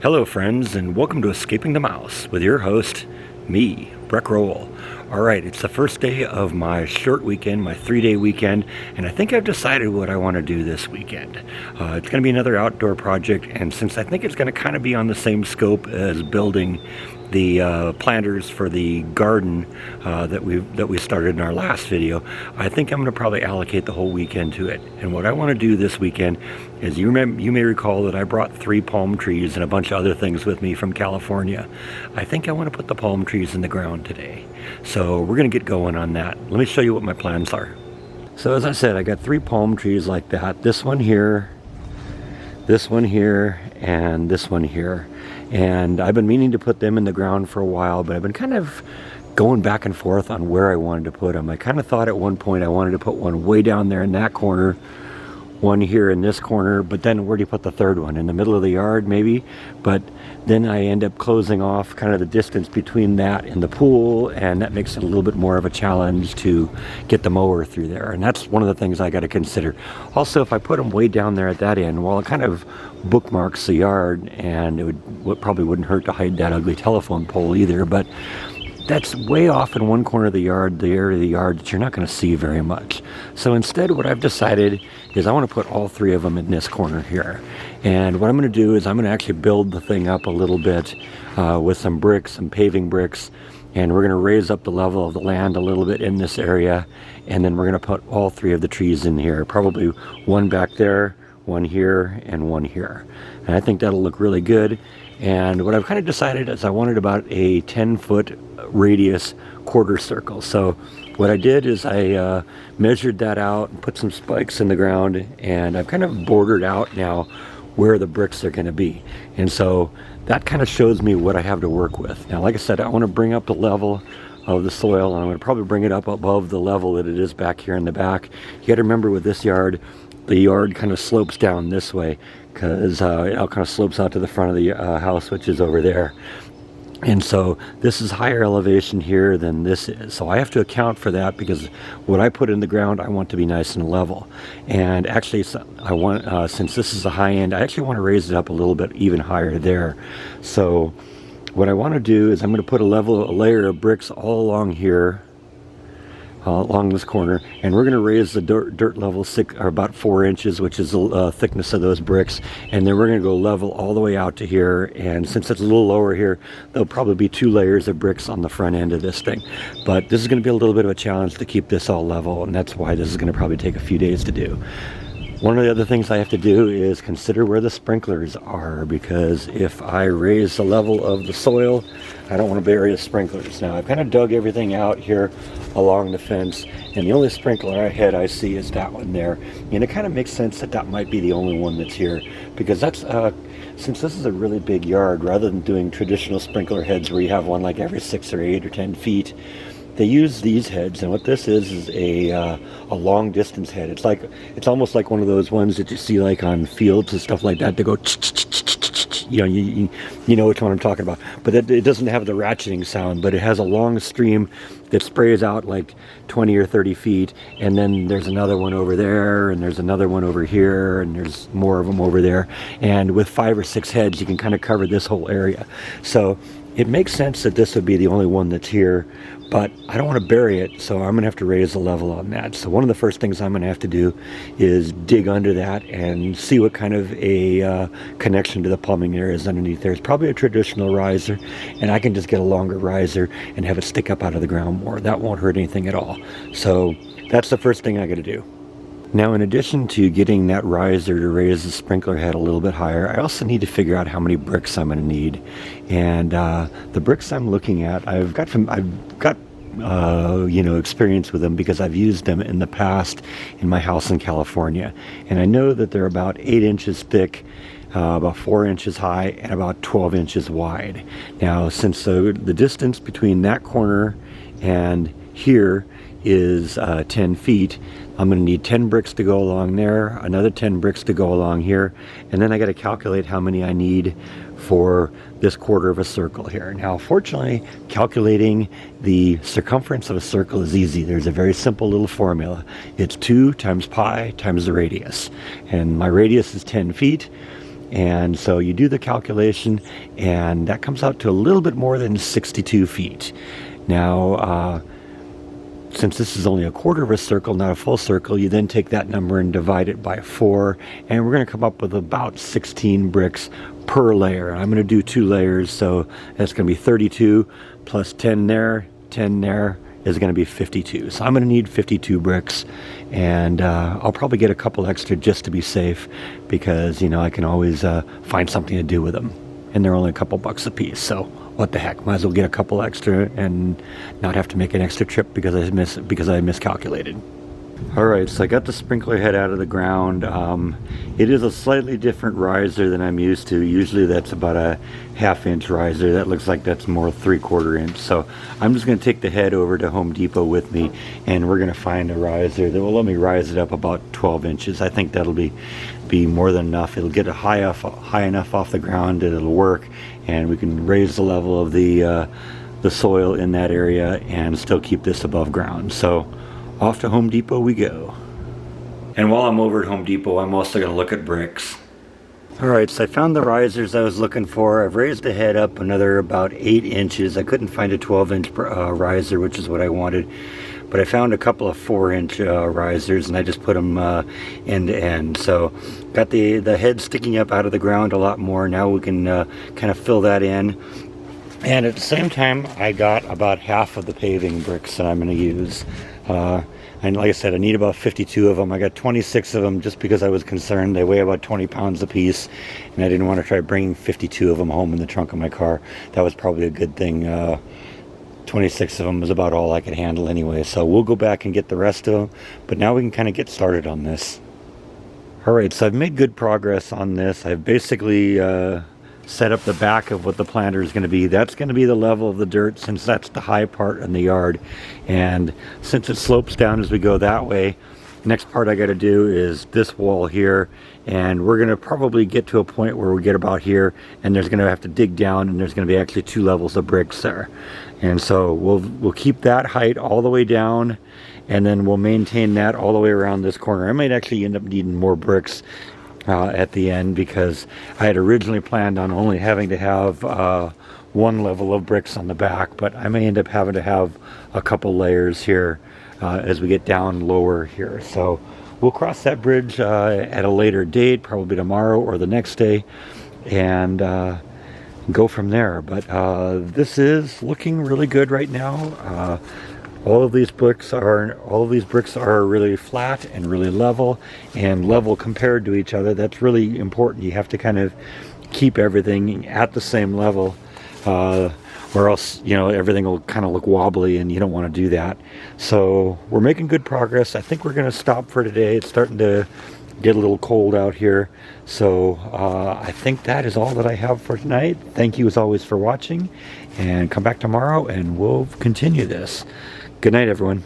Hello friends, and welcome to Escaping the Mouse with your host, me, Breck Rowell. Alright, it's the first day of my short weekend, my 3-day weekend, and I think I've decided what I want to do this weekend. It's going to be another outdoor project, and since I think it's going to kind of be on the same scope as building the planters for the garden that we started in our last video, I think I'm going to probably allocate the whole weekend to it. And what I want to do this weekend is, you may recall that I brought 3 palm trees and a bunch of other things with me from California. I think I want to put the palm trees in the ground today. So we're going to get going on that. Let me show you what my plans are. So as I said, I got 3 palm trees like that. This one here, and this one here. And I've been meaning to put them in the ground for a while, but I've been kind of going back and forth on where I wanted to put them. I kind of thought at one point I wanted to put one way down there in that corner, one here in this corner, but then where do you put the third one? In the middle of the yard maybe? But then I end up closing off kind of the distance between that and the pool, and that makes it a little bit more of a challenge to get the mower through there. And that's one of the things I got to consider. Also, if I put them way down there at that end, well, it kind of bookmarks the yard, and it probably wouldn't hurt to hide that ugly telephone pole either, but that's way off in one corner of the yard, the area of the yard that you're not going to see very much. So instead, what I've decided is I want to put all 3 of them in this corner here. And what I'm going to do is I'm going to actually build the thing up a little bit with some bricks, some paving bricks, and we're going to raise up the level of the land a little bit in this area, and then we're going to put all 3 of the trees in here, probably one back there, one here, and one here. And I think that'll look really good. And what I've kind of decided is I wanted about a 10-foot radius quarter circle. So what I did is I measured that out and put some spikes in the ground, and I've kind of bordered out now where the bricks are going to be. And so that kind of shows me what I have to work with. Now, like I said, I want to bring up the level of the soil, and I'm going to probably bring it up above the level that it is back here in the back. You got to remember with this yard, the yard kind of slopes down this way, because it all kind of slopes out to the front of the house, which is over there. And so this is higher elevation here than this is. So I have to account for that, because what I put in the ground, I want to be nice and level. And actually, I want, since this is a high end, I actually want to raise it up a little bit even higher there. So what I want to do is I'm going to put a layer of bricks all along here, along this corner, and we're going to raise the dirt level about 4 inches, which is the thickness of those bricks, and then we're going to go level all the way out to here. And since it's a little lower here, there'll probably be 2 layers of bricks on the front end of this thing. But this is going to be a little bit of a challenge to keep this all level, and that's why this is going to probably take a few days to do. One of the other things I have to do is consider where the sprinklers are, because if I raise the level of the soil, I don't want to bury the sprinklers. Now, I've kind of dug everything out here along the fence, and the only sprinkler I see is that one there. And it kind of makes sense that that might be the only one that's here, because that's since this is a really big yard, rather than doing traditional sprinkler heads where you have one like every 6 or 8 or 10 feet, they use these heads, and what this is a long distance head. It's almost like one of those ones that you see like on fields and stuff like that. They go, you know which one I'm talking about. But it doesn't have the ratcheting sound, but it has a long stream that sprays out like 20 or 30 feet, and then there's another one over there, and there's another one over here, and there's more of them over there. And with 5 or 6 heads, you can kind of cover this whole area. So it makes sense that this would be the only one that's here, but I don't want to bury it, so I'm going to have to raise the level on that. So one of the first things I'm going to have to do is dig under that and see what kind of a connection to the plumbing there is underneath there. It's probably a traditional riser, and I can just get a longer riser and have it stick up out of the ground more. That won't hurt anything at all. So that's the first thing I got to do. Now, in addition to getting that riser to raise the sprinkler head a little bit higher, I also need to figure out how many bricks I'm going to need. And the bricks I'm looking at, I've got experience with them because I've used them in the past in my house in California. And I know that they're about 8 inches thick, about 4 inches high, and about 12 inches wide. Now, since the distance between that corner and here is 10 feet, I'm going to need 10 bricks to go along there, another 10 bricks to go along here, and then I got to calculate how many I need for this quarter of a circle here. Now, fortunately, calculating the circumference of a circle is easy. There's a very simple little formula. It's 2 times pi times the radius, and my radius is 10 feet, And so you do the calculation, and that comes out to a little bit more than 62 feet. Now, since this is only a quarter of a circle, not a full circle, you then take that number and divide it by 4, and we're going to come up with about 16 bricks per layer. I'm going to do 2 layers, so that's going to be 32 plus 10 there, 10 there is going to be 52. So I'm going to need 52 bricks, and I'll probably get a couple extra just to be safe, because you know I can always find something to do with them, and they're only a couple bucks a piece. So what the heck, might as well get a couple extra and not have to make an extra trip because I miscalculated. Alright, so I got the sprinkler head out of the ground. It is a slightly different riser than I'm used to. Usually that's about a 1/2 inch riser. That looks like that's more 3/4 inch. So I'm just going to take the head over to Home Depot with me, and we're going to find a riser that will let me rise it up about 12 inches. I think that'll be more than enough. It'll get it high enough off the ground that it'll work, and we can raise the level of the soil in that area and still keep this above ground. So off to Home Depot we go. And while I'm over at Home Depot, I'm also going to look at bricks. Alright, so I found the risers I was looking for. I've raised the head up another about 8 inches. I couldn't find a 12-inch riser, which is what I wanted. But I found a couple of 4-inch risers, and I just put them end to end. So got the head sticking up out of the ground a lot more. Now we can kind of fill that in. And at the same time, I got about half of the paving bricks that I'm going to use. And like I said, I need about 52 of them. I got 26 of them just because I was concerned. They weigh about 20 pounds a piece, and I didn't want to try bringing 52 of them home in the trunk of my car. That was probably a good thing. 26 of them was about all I could handle anyway. So we'll go back and get the rest of them. But now we can kind of get started on this. Alright, so I've made good progress on this. I've basically set up the back of what the planter is going to be. That's going to be the level of the dirt, since that's the high part in the yard. And since it slopes down as we go that way, next part I got to do is this wall here, and we're going to probably get to a point where we get about here, and there's going to have to dig down, and there's going to be actually 2 levels of bricks there. And so we'll keep that height all the way down, and then we'll maintain that all the way around this corner. I might actually end up needing more bricks at the end, because I had originally planned on only having to have 1 level of bricks on the back, but I may end up having to have a couple layers here as we get down lower here. So we'll cross that bridge at a later date, probably tomorrow or the next day, and go from there. But this is looking really good right now. All of these bricks are really flat and really level, and level compared to each other. That's really important. You have to kind of keep everything at the same level, or else, you know, everything will kind of look wobbly, and you don't want to do that. So we're making good progress. I think we're going to stop for today. It's starting to get a little cold out here. So I think that is all that I have for tonight. Thank you as always for watching, and come back tomorrow and we'll continue this. Good night, everyone.